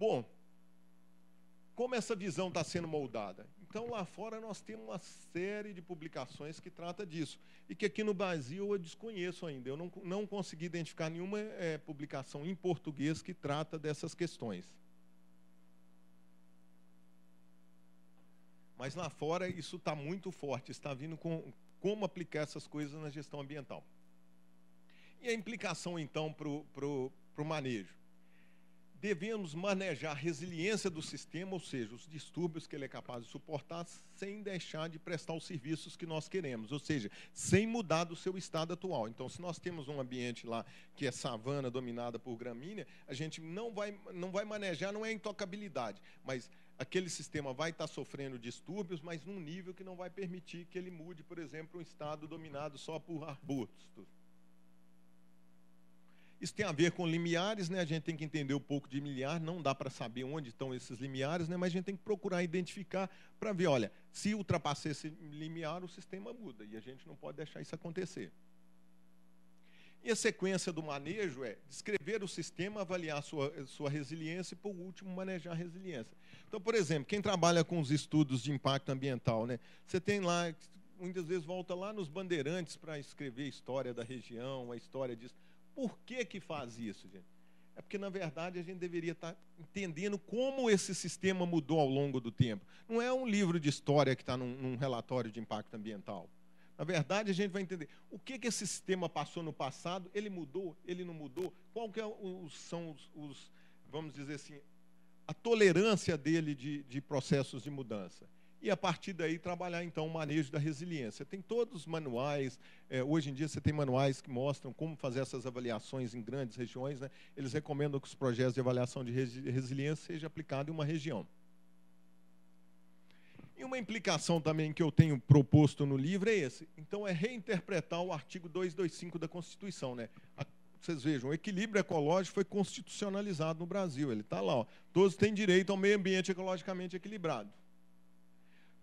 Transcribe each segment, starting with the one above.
Bom, como essa visão está sendo moldada? Então, lá fora, nós temos uma série de publicações que trata disso, e que aqui no Brasil eu desconheço ainda. Eu não consegui identificar nenhuma publicação em português que trata dessas questões. Mas lá fora isso está muito forte, está vindo com como aplicar essas coisas na gestão ambiental. E a implicação, então, para o manejo? Devemos manejar a resiliência do sistema, ou seja, os distúrbios que ele é capaz de suportar, sem deixar de prestar os serviços que nós queremos, ou seja, sem mudar do seu estado atual. Então, se nós temos um ambiente lá que é savana dominada por gramínea, a gente não vai manejar, não é intocabilidade, mas aquele sistema vai estar sofrendo distúrbios, mas num nível que não vai permitir que ele mude, por exemplo, um estado dominado só por arbustos. Isso tem a ver com limiares, né? A gente tem que entender um pouco de limiar, não dá para saber onde estão esses limiares, né? Mas a gente tem que procurar identificar para ver, olha, se ultrapassar esse limiar, o sistema muda, e a gente não pode deixar isso acontecer. E a sequência do manejo é descrever o sistema, avaliar sua resiliência e, por último, manejar a resiliência. Então, por exemplo, quem trabalha com os estudos de impacto ambiental, né? Você tem lá, muitas vezes volta lá nos Bandeirantes para escrever a história da região, a história disso. Por que faz isso, gente? É porque, na verdade, a gente deveria estar entendendo como esse sistema mudou ao longo do tempo. Não é um livro de história que está num relatório de impacto ambiental. Na verdade, a gente vai entender o que esse sistema passou no passado, ele mudou, ele não mudou, qual que são os, vamos dizer assim, a tolerância dele de processos de mudança. E, a partir daí, trabalhar, então, o manejo da resiliência. Tem todos os manuais, hoje em dia você tem manuais que mostram como fazer essas avaliações em grandes regiões, né? Eles recomendam que os projetos de avaliação de resiliência sejam aplicados em uma região. E uma implicação também que eu tenho proposto no livro é esse. Então, é reinterpretar o artigo 225 da Constituição, né? Vocês vejam, o equilíbrio ecológico foi constitucionalizado no Brasil. Ele está lá, ó. Todos têm direito ao meio ambiente ecologicamente equilibrado.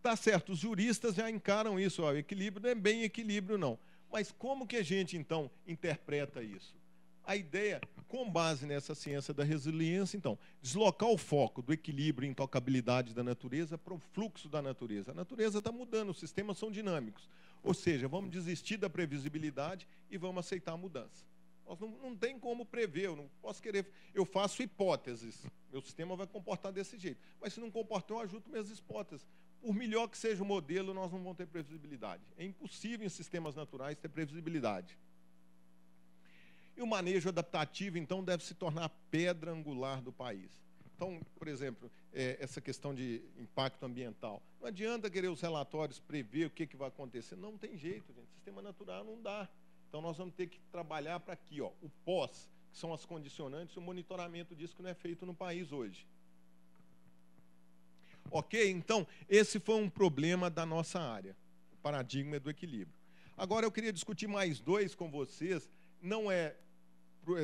Tá certo, os juristas já encaram isso, ó, o equilíbrio não é bem equilíbrio, não. Mas como que a gente, então, interpreta isso? A ideia, com base nessa ciência da resiliência, então, deslocar o foco do equilíbrio e intocabilidade da natureza para o fluxo da natureza. A natureza está mudando, os sistemas são dinâmicos. Ou seja, vamos desistir da previsibilidade e vamos aceitar a mudança. Nós não tem como prever, eu não posso querer... Eu faço hipóteses, meu sistema vai comportar desse jeito. Mas se não comportar, eu ajusto minhas hipóteses. Por melhor que seja o modelo, nós não vamos ter previsibilidade. É impossível em sistemas naturais ter previsibilidade. E o manejo adaptativo, então, deve se tornar a pedra angular do país. Então, por exemplo, essa questão de impacto ambiental. Não adianta querer os relatórios prever o que vai acontecer. Não tem jeito, gente. Sistema natural não dá. Então, nós vamos ter que trabalhar para aqui, ó, o pós, que são as condicionantes, o monitoramento disso que não é feito no país hoje. Ok? Então, esse foi um problema da nossa área, o paradigma do equilíbrio. Agora, eu queria discutir mais dois com vocês, não é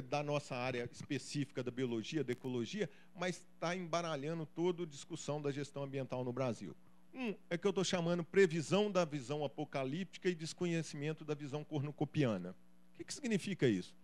da nossa área específica da biologia, da ecologia, mas está embaralhando toda a discussão da gestão ambiental no Brasil. Um é que eu estou chamando previsão da visão apocalíptica e desconhecimento da visão cornucopiana. O que significa isso?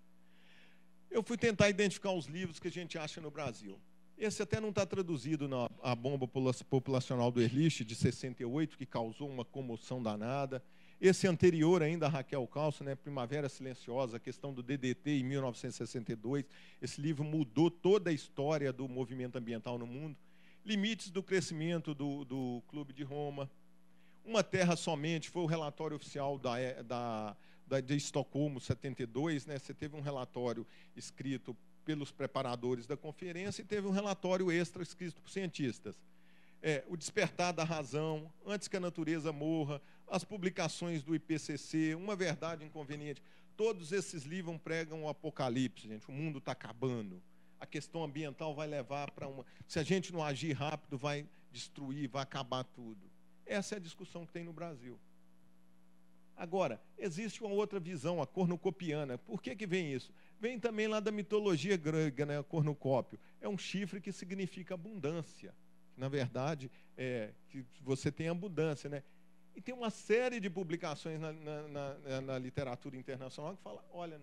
Eu fui tentar identificar os livros que a gente acha no Brasil. Esse até não está traduzido na bomba populacional do Ehrlich, de 68, que causou uma comoção danada. Esse anterior ainda, a Raquel Calço, né, Primavera Silenciosa, a questão do DDT em 1962. Esse livro mudou toda a história do movimento ambiental no mundo. Limites do crescimento do Clube de Roma. Uma Terra Somente foi o relatório oficial de Estocolmo, 72. Né? Você teve um relatório escrito pelos preparadores da conferência e teve um relatório extra escrito por cientistas. O Despertar da Razão, Antes que a Natureza Morra, as publicações do IPCC, Uma Verdade Inconveniente. Todos esses livros pregam o apocalipse, gente. O mundo está acabando. A questão ambiental vai levar para uma... Se a gente não agir rápido, vai destruir, vai acabar tudo. Essa é a discussão que tem no Brasil. Agora, existe uma outra visão, a cornucopiana. Por que vem isso? Vem também lá da mitologia grega, né, cornucópio. É um chifre que significa abundância. Na verdade, que você tem abundância, né? E tem uma série de publicações na literatura internacional que fala, olha,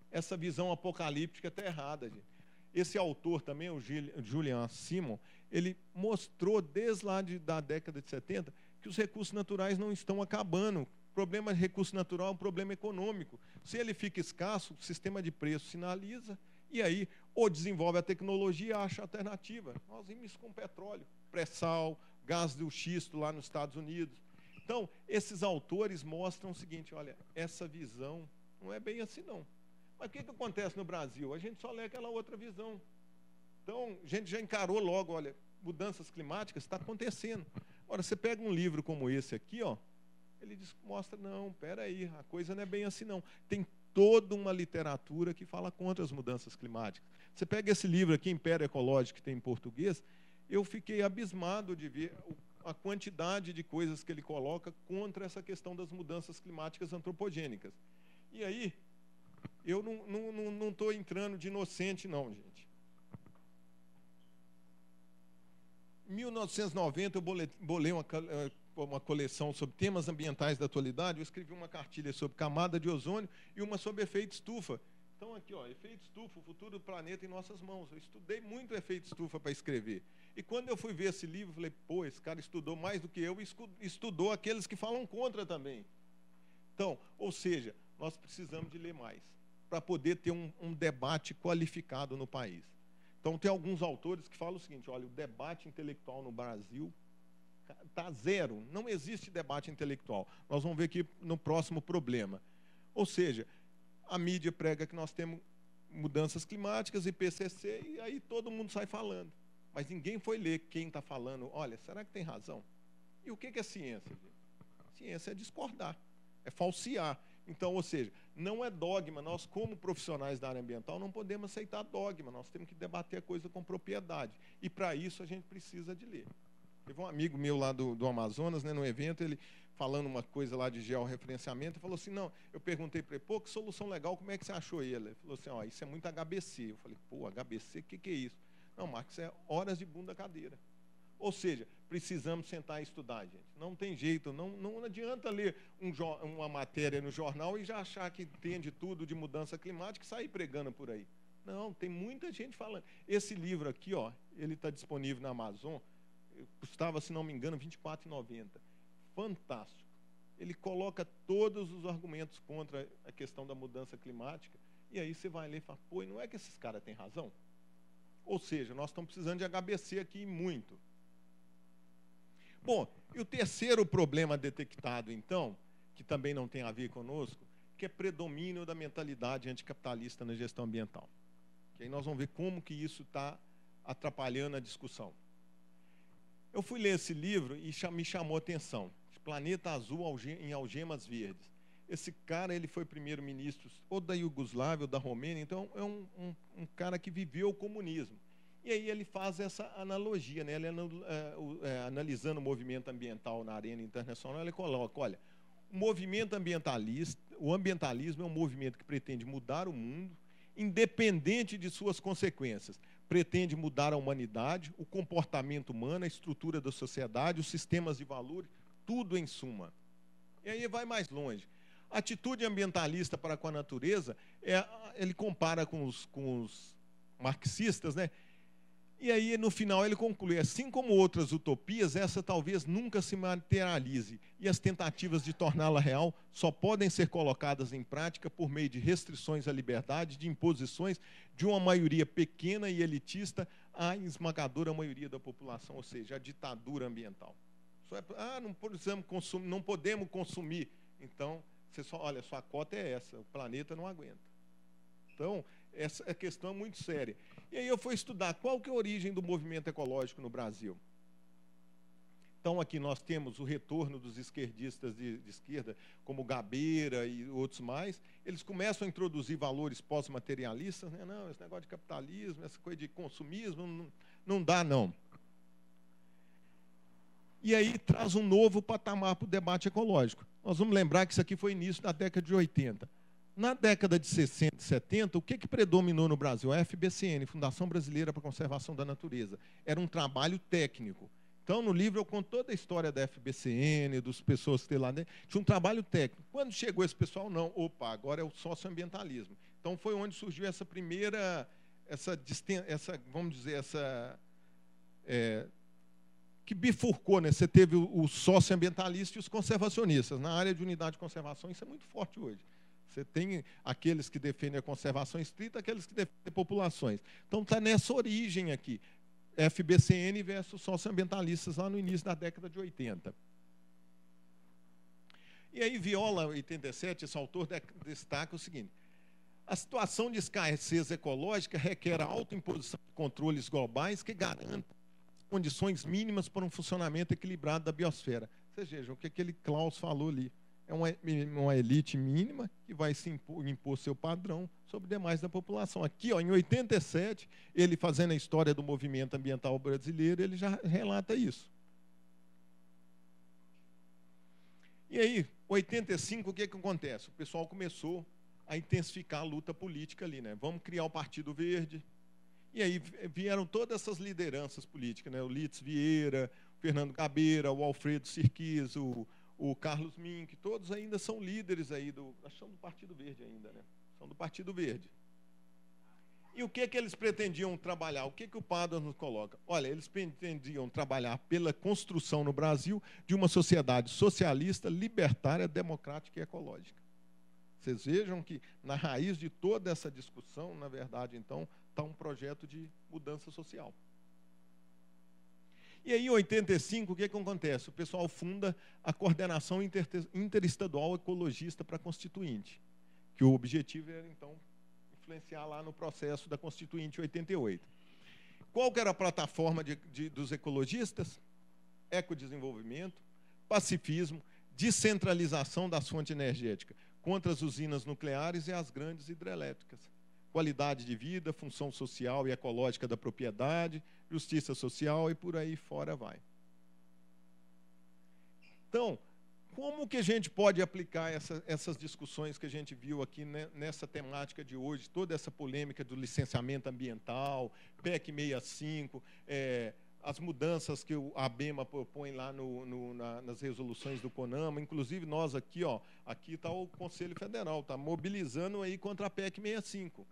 essa visão apocalíptica está errada, gente. Esse autor também, o Julian Simon, ele mostrou desde lá da década de 70 que os recursos naturais não estão acabando. O problema de recurso natural é um problema econômico. Se ele fica escasso, o sistema de preço sinaliza, e aí ou desenvolve a tecnologia e acha alternativa. Nós vimos com petróleo, pré-sal, gás do xisto lá nos Estados Unidos. Então, esses autores mostram o seguinte, olha, essa visão não é bem assim não. Mas o que acontece no Brasil? A gente só lê aquela outra visão. Então, a gente já encarou logo, olha, mudanças climáticas está acontecendo. Agora, você pega um livro como esse aqui, ó, ele mostra, não, espera aí, a coisa não é bem assim não. Tem toda uma literatura que fala contra as mudanças climáticas. Você pega esse livro aqui, Império Ecológico, que tem em português, eu fiquei abismado de ver a quantidade de coisas que ele coloca contra essa questão das mudanças climáticas antropogênicas. E aí, eu não estou entrando de inocente, não, gente. Em 1990, eu bolei uma coleção sobre temas ambientais da atualidade. Eu escrevi uma cartilha sobre camada de ozônio e uma sobre efeito estufa. Então, aqui, ó, efeito estufa, o futuro do planeta em nossas mãos. Eu estudei muito efeito estufa para escrever. E quando eu fui ver esse livro, eu falei, pô, esse cara estudou mais do que eu e estudou aqueles que falam contra também. Então, ou seja, nós precisamos de ler mais para poder ter um debate qualificado no país. Então, tem alguns autores que falam o seguinte, olha, o debate intelectual no Brasil está zero, não existe debate intelectual. Nós vamos ver aqui no próximo problema. Ou seja, a mídia prega que nós temos mudanças climáticas, IPCC, e aí todo mundo sai falando. Mas ninguém foi ler quem está falando, olha, será que tem razão? E o que é ciência, gente? Ciência é discordar, é falsear. Então, ou seja, não é dogma. Nós, como profissionais da área ambiental, não podemos aceitar dogma. Nós temos que debater a coisa com propriedade. E, para isso, a gente precisa de ler. Teve um amigo meu lá do Amazonas, né, no evento, ele falando uma coisa lá de georreferenciamento, falou assim, não, eu perguntei para ele, pô, que solução legal, como é que você achou ele? Ele falou assim, ó, isso é muito HBC. Eu falei, pô, HBC, o que é isso? Não, Marcos, isso é horas de bunda cadeira. Ou seja, precisamos sentar e estudar, gente. Não tem jeito, não adianta ler uma matéria no jornal e já achar que entende tudo de mudança climática e sair pregando por aí. Não, tem muita gente falando. Esse livro aqui, ó, ele está disponível na Amazon, custava, se não me engano, R$ 24,90. Fantástico. Ele coloca todos os argumentos contra a questão da mudança climática, e aí você vai ler e fala, pô, e não é que esses caras têm razão? Ou seja, nós estamos precisando de HBC aqui muito. Bom, e o terceiro problema detectado, então, que também não tem a ver conosco, que é predomínio da mentalidade anticapitalista na gestão ambiental. Que aí nós vamos ver como que isso está atrapalhando a discussão. Eu fui ler esse livro e me chamou a atenção. Planeta Azul em Algemas Verdes. Esse cara, ele foi primeiro-ministro ou da Iugoslávia ou da Romênia, então é um cara que viveu o comunismo. E aí ele faz essa analogia, né? Ele analisando o movimento ambiental na arena internacional, ele coloca, olha, o movimento ambientalista, o ambientalismo é um movimento que pretende mudar o mundo, independente de suas consequências. Pretende mudar a humanidade, o comportamento humano, a estrutura da sociedade, os sistemas de valores, tudo em suma. E aí vai mais longe. A atitude ambientalista para com a natureza, ele compara com os marxistas, né? E aí, no final, ele conclui, assim como outras utopias, essa talvez nunca se materialize, e as tentativas de torná-la real só podem ser colocadas em prática por meio de restrições à liberdade, de imposições de uma maioria pequena e elitista à esmagadora maioria da população, ou seja, a ditadura ambiental. Não podemos consumir. Então, olha, sua cota é essa, o planeta não aguenta. Então, essa questão é muito séria. E aí eu fui estudar qual que é a origem do movimento ecológico no Brasil. Então, aqui nós temos o retorno dos esquerdistas de esquerda, como Gabeira e outros mais. Eles começam a introduzir valores pós-materialistas, né? Não, esse negócio de capitalismo, essa coisa de consumismo, não dá, não. E aí traz um novo patamar para o debate ecológico. Nós vamos lembrar que isso aqui foi início da década de 80. Na década de 60 e 70, o que predominou no Brasil? A FBCN, Fundação Brasileira para a Conservação da Natureza. Era um trabalho técnico. Então, no livro, eu conto toda a história da FBCN, das pessoas que tem lá dentro. Tinha um trabalho técnico. Quando chegou esse pessoal, não. Opa, agora é o socioambientalismo. Então, foi onde surgiu essa primeira vamos dizer, que bifurcou, né? Você teve o socioambientalista e os conservacionistas. Na área de unidade de conservação, isso é muito forte hoje. Você tem aqueles que defendem a conservação estrita, aqueles que defendem populações. Então, está nessa origem aqui, FBCN versus socioambientalistas, lá no início da década de 80. E aí, Viola, 87, esse autor destaca o seguinte: a situação de escassez ecológica requer a autoimposição de controles globais que garantam condições mínimas para um funcionamento equilibrado da biosfera. Vocês vejam o que aquele Klaus falou ali. É uma elite mínima que vai se impor seu padrão sobre demais da população. Aqui, ó, em 87, ele fazendo a história do movimento ambiental brasileiro, ele já relata isso. E aí, 85, o que acontece? O pessoal começou a intensificar a luta política ali, né? Vamos criar o Partido Verde. E aí vieram todas essas lideranças políticas, né? O Litz Vieira, o Fernando Gabeira, o Alfredo Sirquis, o Carlos Mink, todos ainda são líderes aí são do Partido Verde ainda, né? São do Partido Verde. E o que eles pretendiam trabalhar? O que o Padua nos coloca? Olha, eles pretendiam trabalhar pela construção no Brasil de uma sociedade socialista, libertária, democrática e ecológica. Vocês vejam que na raiz de toda essa discussão, na verdade, então, está um projeto de mudança social. E aí, em 85, o que acontece? O pessoal funda a Coordenação Interestadual Ecologista para a Constituinte, que o objetivo era, então, influenciar lá no processo da Constituinte 88. Qual que era a plataforma dos ecologistas? Ecodesenvolvimento, pacifismo, descentralização das fontes energéticas, contra as usinas nucleares e as grandes hidrelétricas, qualidade de vida, função social e ecológica da propriedade, justiça social e por aí fora vai. Então, como que a gente pode aplicar essas discussões que a gente viu aqui, né, nessa temática de hoje, toda essa polêmica do licenciamento ambiental, PEC 65, as mudanças que a ABEMA propõe lá nas resoluções do CONAMA, inclusive nós aqui, ó, aqui está o Conselho Federal, está mobilizando aí contra a PEC 65.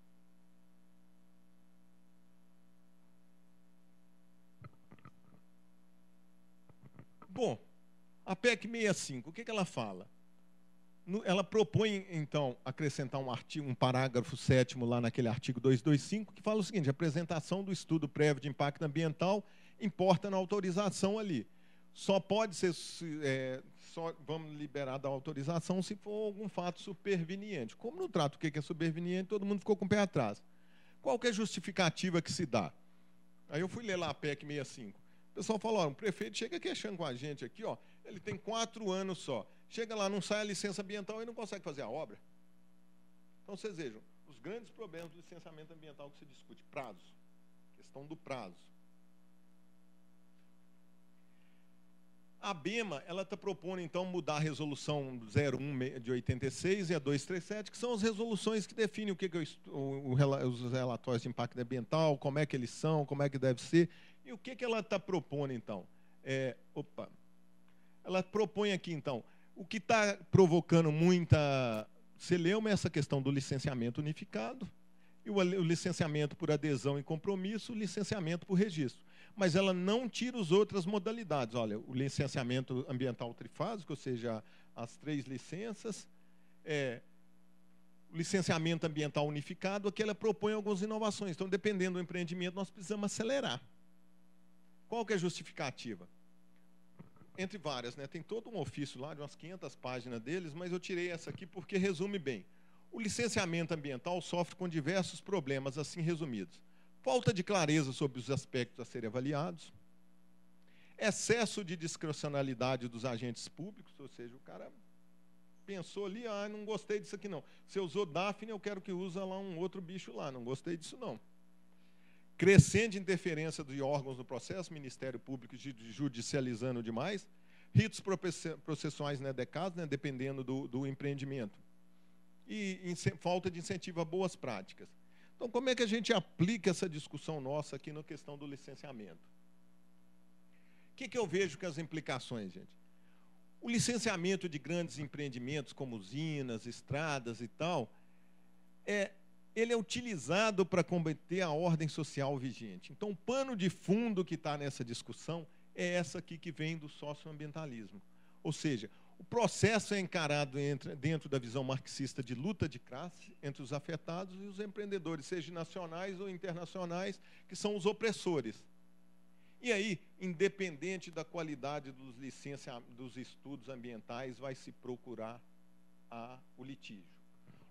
Bom, a PEC 65, o que ela fala? Ela propõe, então, acrescentar um parágrafo 7º lá naquele artigo 225, que fala o seguinte: a apresentação do estudo prévio de impacto ambiental importa na autorização ali. Só pode ser, vamos liberar da autorização se for algum fato superveniente. Como não trata o que é superveniente, todo mundo ficou com o pé atrás. Qual que é a justificativa que se dá? Aí eu fui ler lá a PEC 65. O pessoal falou: ó, o prefeito chega queixando com a gente aqui, ó, ele tem 4 anos só. Chega lá, não sai a licença ambiental e não consegue fazer a obra. Então, vocês vejam, os grandes problemas do licenciamento ambiental que se discute: prazo, questão do prazo. A ABEMA, ela está propondo, então, mudar a resolução 01 de 86 e a 237, que são as resoluções que definem o que os relatórios de impacto ambiental, como é que eles são, como é que deve ser. E o que ela está propondo, então? Ela propõe aqui, então, o que está provocando muita celeuma é essa questão do licenciamento unificado, e o licenciamento por adesão e compromisso, o licenciamento por registro. Mas ela não tira as outras modalidades. Olha, o licenciamento ambiental trifásico, ou seja, as 3 licenças, o licenciamento ambiental unificado, aqui ela propõe algumas inovações. Então, dependendo do empreendimento, nós precisamos acelerar. Qual que é a justificativa? Entre várias, né? Tem todo um ofício lá de umas 500 páginas deles, mas eu tirei essa aqui porque resume bem. O licenciamento ambiental sofre com diversos problemas, assim resumidos: falta de clareza sobre os aspectos a serem avaliados, excesso de discrecionalidade dos agentes públicos, ou seja, o cara pensou ali: ah, não gostei disso aqui não. Você usou Daphne, eu quero que use lá um outro bicho lá, não gostei disso não. Crescente interferência de órgãos no processo, Ministério Público judicializando demais, ritos processuais inadequados, né, dependendo do empreendimento, e falta de incentivo a boas práticas. Então, como é que a gente aplica essa discussão nossa aqui na questão do licenciamento? O que eu vejo com as implicações, gente? O licenciamento de grandes empreendimentos, como usinas, estradas e tal, ele é utilizado para combater a ordem social vigente. Então, o pano de fundo que está nessa discussão é essa aqui que vem do socioambientalismo. Ou seja, o processo é encarado dentro da visão marxista de luta de classe entre os afetados e os empreendedores, seja nacionais ou internacionais, que são os opressores. E aí, independente da qualidade dos estudos ambientais, vai se procurar o litígio.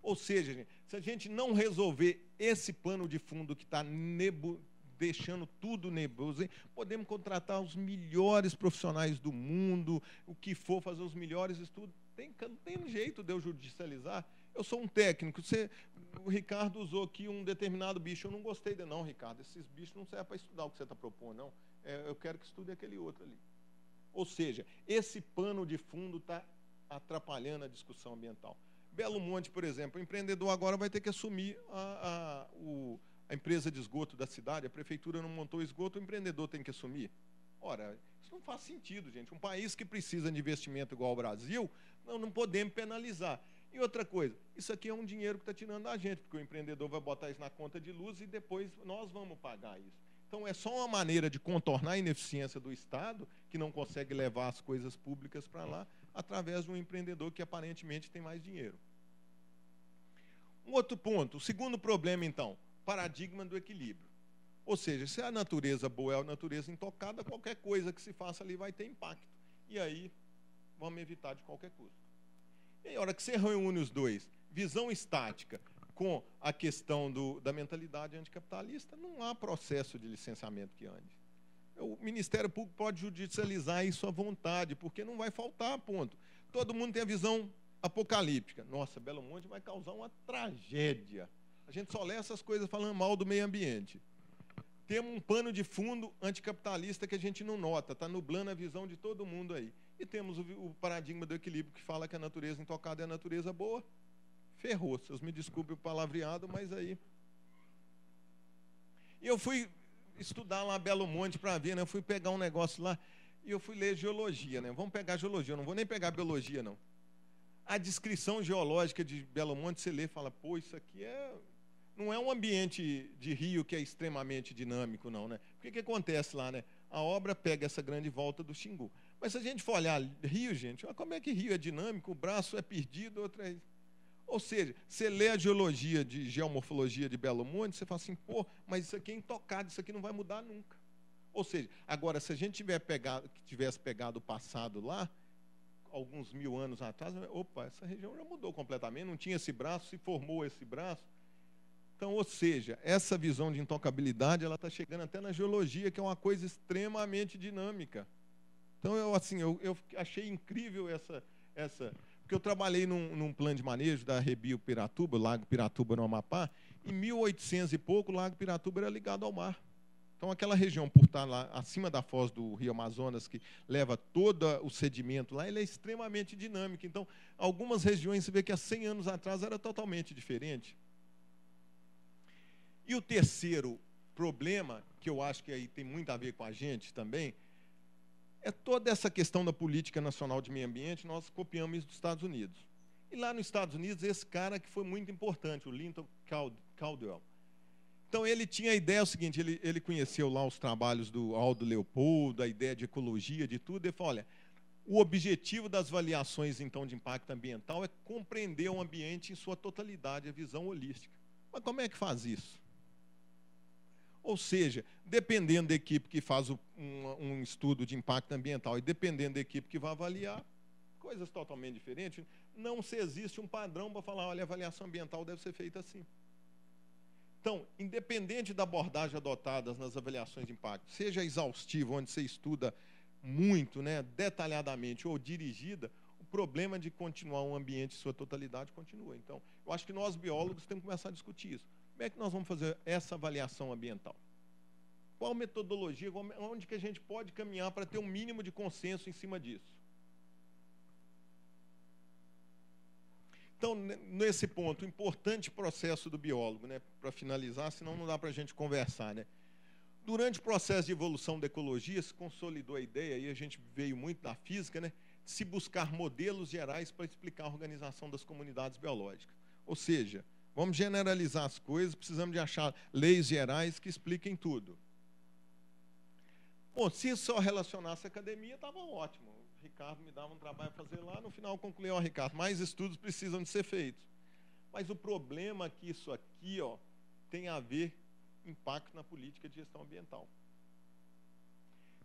Ou seja, gente, se a gente não resolver esse pano de fundo que está deixando tudo nebuloso, podemos contratar os melhores profissionais do mundo, o que for, fazer os melhores estudos. Não tem jeito de eu judicializar. Eu sou um técnico. O Ricardo usou aqui um determinado bicho. Eu não gostei dele, não, Ricardo. Esses bichos não servem para estudar o que você está propondo, não. Eu quero que estude aquele outro ali. Ou seja, esse pano de fundo está atrapalhando a discussão ambiental. Belo Monte, por exemplo, o empreendedor agora vai ter que assumir a empresa de esgoto da cidade, a prefeitura não montou esgoto, o empreendedor tem que assumir. Ora, isso não faz sentido, gente. Um país que precisa de investimento igual ao Brasil, não podemos penalizar. E outra coisa, isso aqui é um dinheiro que está tirando da gente, porque o empreendedor vai botar isso na conta de luz e depois nós vamos pagar isso. Então, é só uma maneira de contornar a ineficiência do Estado, que não consegue levar as coisas públicas para lá, através de um empreendedor que aparentemente tem mais dinheiro. Um outro ponto, o segundo problema, então, paradigma do equilíbrio. Ou seja, se a natureza boa é a natureza intocada, qualquer coisa que se faça ali vai ter impacto. E aí, vamos evitar de qualquer custo. E aí, a hora que você reúne os dois, visão estática com a questão da mentalidade anticapitalista, não há processo de licenciamento que ande. O Ministério Público pode judicializar isso à vontade, porque não vai faltar ponto. Todo mundo tem a visão apocalíptica. Nossa, Belo Monte vai causar uma tragédia. A gente só lê essas coisas falando mal do meio ambiente. Temos um pano de fundo anticapitalista que a gente não nota, está nublando a visão de todo mundo aí. E temos o paradigma do equilíbrio que fala que a natureza intocada é a natureza boa. Ferrou, vocês me desculpem o palavreado, mas aí... E eu fui estudar lá Belo Monte para ver, né? Eu fui pegar um negócio lá e eu fui ler geologia, né? Vamos pegar geologia, eu não vou nem pegar biologia, não. A descrição geológica de Belo Monte, você lê e fala, pô, isso aqui não é um ambiente de rio que é extremamente dinâmico, não, né? O que acontece lá, né? A obra pega essa grande volta do Xingu. Mas se a gente for olhar rio, gente, olha como é que rio é dinâmico, o braço é perdido, outro é... Ou seja, você lê a geologia de geomorfologia de Belo Monte, você fala assim, pô, mas isso aqui é intocado, isso aqui não vai mudar nunca. Ou seja, agora, se a gente tivesse pegado o passado lá, alguns 1000 anos atrás, opa, essa região já mudou completamente, não tinha esse braço, se formou esse braço. Então, ou seja, essa visão de intocabilidade, ela está chegando até na geologia, que é uma coisa extremamente dinâmica. Então, eu achei incrível essa porque eu trabalhei num plano de manejo da Rebio Piratuba, Lago Piratuba no Amapá, em 1800 e pouco, o Lago Piratuba era ligado ao mar. Então, aquela região, por estar lá acima da foz do Rio Amazonas, que leva todo o sedimento lá, ele é extremamente dinâmico. Então, algumas regiões, você vê que há 100 anos atrás era totalmente diferente. E o terceiro problema, que eu acho que aí tem muito a ver com a gente também, é toda essa questão da política nacional de meio ambiente, nós copiamos isso dos Estados Unidos. E lá nos Estados Unidos, esse cara que foi muito importante, o Linton Caldwell. Então, ele tinha a ideia, o seguinte, ele conheceu lá os trabalhos do Aldo Leopoldo, a ideia de ecologia, de tudo, ele falou, olha, o objetivo das avaliações, então, de impacto ambiental é compreender o ambiente em sua totalidade, a visão holística. Mas como é que faz isso? Ou seja, dependendo da equipe que faz um estudo de impacto ambiental e dependendo da equipe que vai avaliar, coisas totalmente diferentes, não se existe um padrão para falar, olha, a avaliação ambiental deve ser feita assim. Então, independente da abordagem adotada nas avaliações de impacto, seja exaustiva, onde você estuda muito, né, detalhadamente, ou dirigida, o problema de continuar um ambiente em sua totalidade continua. Então, eu acho que nós, biólogos, temos que começar a discutir isso. Como é que nós vamos fazer essa avaliação ambiental? Qual metodologia, onde que a gente pode caminhar para ter um mínimo de consenso em cima disso? Então, nesse ponto, o importante processo do biólogo, né, para finalizar, senão não dá para a gente conversar, né? Durante o processo de evolução da ecologia, se consolidou a ideia, e a gente veio muito da física, né, de se buscar modelos gerais para explicar a organização das comunidades biológicas. Ou seja, Vamos generalizar as coisas, precisamos de achar leis gerais que expliquem tudo. Bom, se só relacionasse a academia, estava ótimo. O Ricardo me dava um trabalho a fazer lá, no final concluiu, Ricardo, mais estudos precisam de ser feitos. Mas o problema é que isso aqui tem a ver impacto na política de gestão ambiental.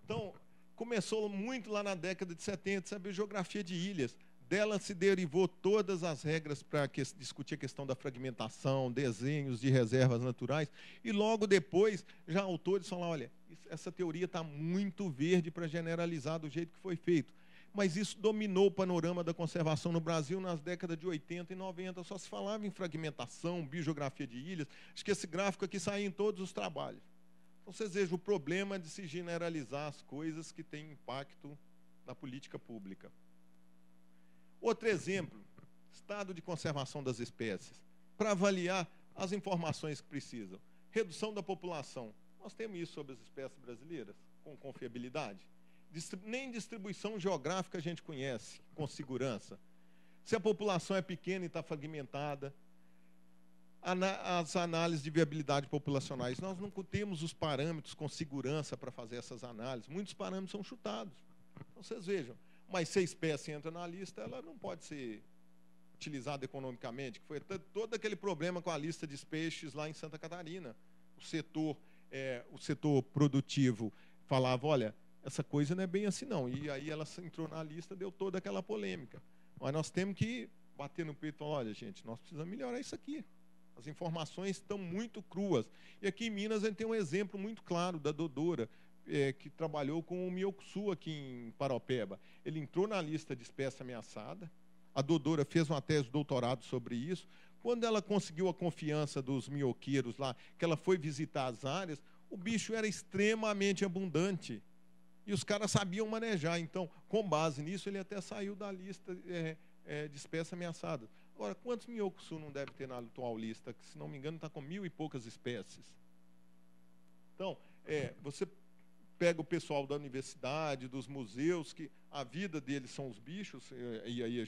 Então, começou muito lá na década de 70, saber geografia de ilhas. Dela se derivou todas as regras para discutir a questão da fragmentação, desenhos de reservas naturais. E logo depois, já autores falaram, olha, essa teoria está muito verde para generalizar do jeito que foi feito. Mas isso dominou o panorama da conservação no Brasil nas décadas de 80 e 90. Só se falava em fragmentação, biogeografia de ilhas. Acho que esse gráfico aqui saía em todos os trabalhos. Então, vocês vejam o problema de se generalizar as coisas que têm impacto na política pública. Outro exemplo, estado de conservação das espécies. Para avaliar as informações que precisam. Redução da população. Nós temos isso sobre as espécies brasileiras, com confiabilidade. Nem distribuição geográfica a gente conhece, com segurança. Se a população é pequena e está fragmentada, as análises de viabilidade populacionais, nós não temos os parâmetros com segurança para fazer essas análises. Muitos parâmetros são chutados. Então, vocês vejam, mas se a espécie entra na lista, ela não pode ser utilizada economicamente, que foi todo aquele problema com a lista de peixes lá em Santa Catarina. O setor produtivo falava, olha, essa coisa não é bem assim não. E aí ela entrou na lista, deu toda aquela polêmica. Mas nós temos que bater no peito e falar, olha, gente, nós precisamos melhorar isso aqui. As informações estão muito cruas. E aqui em Minas a gente tem um exemplo muito claro da Dodora, que trabalhou com o Mioxu aqui em Paraupeba. Ele entrou na lista de espécie ameaçada. A Dodora fez uma tese de doutorado sobre isso. Quando ela conseguiu a confiança dos minhoqueiros lá, que ela foi visitar as áreas, o bicho era extremamente abundante. E os caras sabiam manejar. Então, com base nisso, ele até saiu da lista de espécies ameaçadas. Agora, quantos Mioxu não deve ter na atual lista? Que, se não me engano, está com 1.000 e poucas espécies. Então, você pega o pessoal da universidade, dos museus, que a vida deles são os bichos, e aí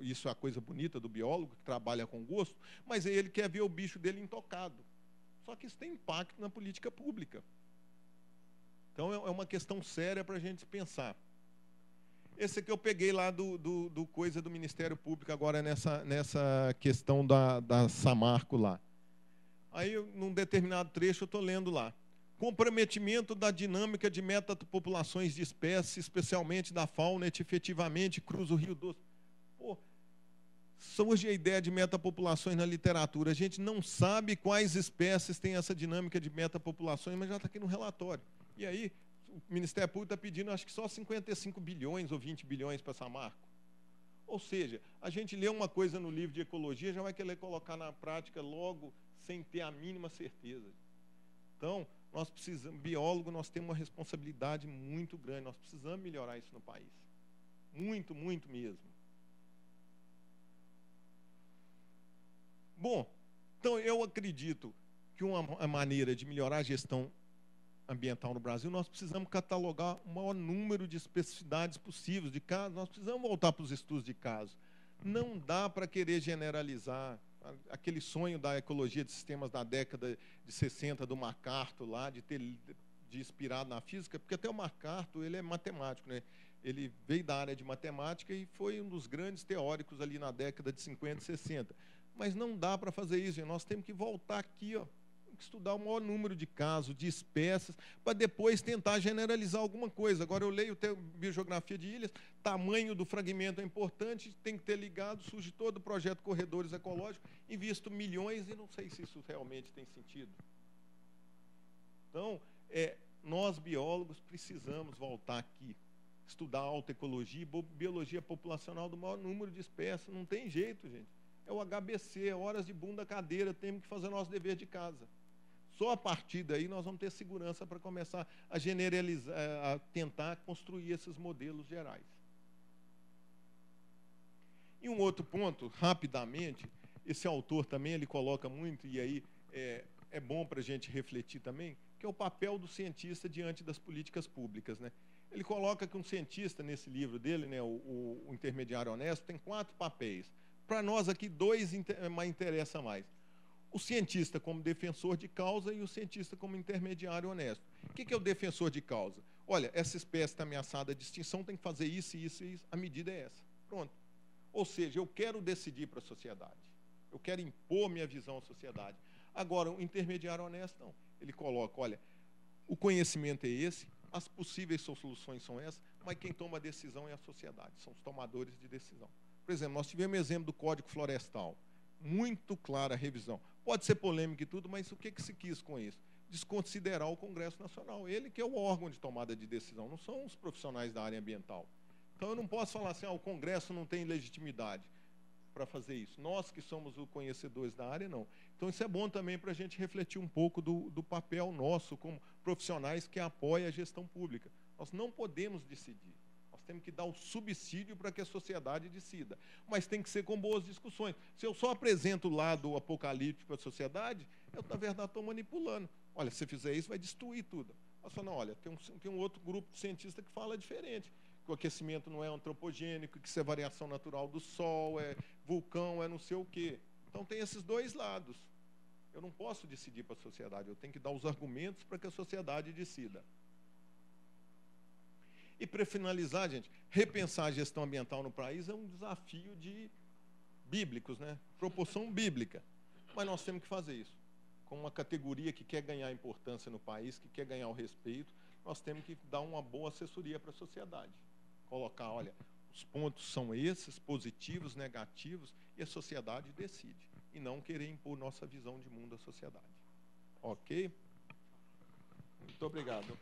isso é a coisa bonita do biólogo, que trabalha com gosto, mas ele quer ver o bicho dele intocado. Só que isso tem impacto na política pública. Então, é uma questão séria para a gente pensar. Esse aqui eu peguei lá do coisa do Ministério Público, agora nessa questão da Samarco lá. Aí, num determinado trecho, eu estou lendo lá. Comprometimento da dinâmica de metapopulações de espécies, especialmente da fauna, efetivamente cruza o Rio Doce. Pô, surge a ideia de metapopulações na literatura. A gente não sabe quais espécies têm essa dinâmica de metapopulações, mas já está aqui no relatório. E aí, o Ministério Público está pedindo, acho que só 55 bilhões ou 20 bilhões para Samarco. Ou seja, a gente lê uma coisa no livro de ecologia, já vai querer colocar na prática logo, sem ter a mínima certeza. Então, nós precisamos, biólogo, nós temos uma responsabilidade muito grande, nós precisamos melhorar isso no país. Muito, muito mesmo. Bom, então eu acredito que uma maneira de melhorar a gestão ambiental no Brasil, nós precisamos catalogar o maior número de especificidades possíveis de casos, nós precisamos voltar para os estudos de caso. Não dá para querer generalizar aquele sonho da ecologia de sistemas da década de 60 do MacArthur lá, de inspirado na física, porque até o MacArthur ele é matemático, né? Ele veio da área de matemática e foi um dos grandes teóricos ali na década de 50 e 60. Mas não dá para fazer isso, nós temos que voltar aqui, estudar o maior número de casos, de espécies, para depois tentar generalizar alguma coisa. Agora eu leio biogeografia de ilhas, tamanho do fragmento é importante, tem que ter ligado, surge todo o projeto Corredores Ecológicos, invisto milhões e não sei se isso realmente tem sentido. Então, nós biólogos precisamos voltar aqui, estudar alta ecologia e biologia populacional do maior número de espécies, não tem jeito, gente. É o HBC, horas de bunda cadeira, temos que fazer nosso dever de casa. Só a partir daí nós vamos ter segurança para começar a generalizar, a tentar construir esses modelos gerais. E um outro ponto, rapidamente, esse autor também ele coloca muito, e aí é bom para a gente refletir também, que é o papel do cientista diante das políticas públicas, né? Ele coloca que um cientista, nesse livro dele, né, o Intermediário Honesto, tem 4 papéis. Para nós aqui, 2 interessa mais. o cientista como defensor de causa e o cientista como intermediário honesto. O que é o defensor de causa? Olha, essa espécie está ameaçada de extinção, tem que fazer isso, isso e isso. A medida é essa. Pronto. Ou seja, eu quero decidir para a sociedade. Eu quero impor minha visão à sociedade. Agora, o intermediário honesto, não. Ele coloca, olha, o conhecimento é esse, as possíveis soluções são essas, mas quem toma a decisão é a sociedade, são os tomadores de decisão. Por exemplo, nós tivemos exemplo do Código Florestal. Muito clara a revisão. Pode ser polêmico e tudo, mas o que se quis com isso? Desconsiderar o Congresso Nacional. Ele que é o órgão de tomada de decisão, não são os profissionais da área ambiental. Então, eu não posso falar assim, o Congresso não tem legitimidade para fazer isso. Nós que somos os conhecedores da área, não. Então, isso é bom também para a gente refletir um pouco do papel nosso como profissionais que apoiam a gestão pública. Nós não podemos decidir. Nós temos que dar o subsídio para que a sociedade decida. Mas tem que ser com boas discussões. Se eu só apresento o lado apocalíptico para a sociedade, eu, na verdade, estou manipulando. Olha, se você fizer isso, vai destruir tudo. Mas fala, não, olha, tem um outro grupo de cientistas que fala diferente. Que o aquecimento não é antropogênico, que isso é variação natural do Sol, é vulcão, é não sei o quê. Então, tem esses dois lados. Eu não posso decidir para a sociedade, eu tenho que dar os argumentos para que a sociedade decida. E, para finalizar, gente, repensar a gestão ambiental no país é um desafio bíblicos, né? Proporção bíblica. Mas nós temos que fazer isso. Com uma categoria que quer ganhar importância no país, que quer ganhar o respeito, nós temos que dar uma boa assessoria para a sociedade. Colocar, olha, os pontos são esses, positivos, negativos, e a sociedade decide. E não querer impor nossa visão de mundo à sociedade. Ok? Muito obrigado.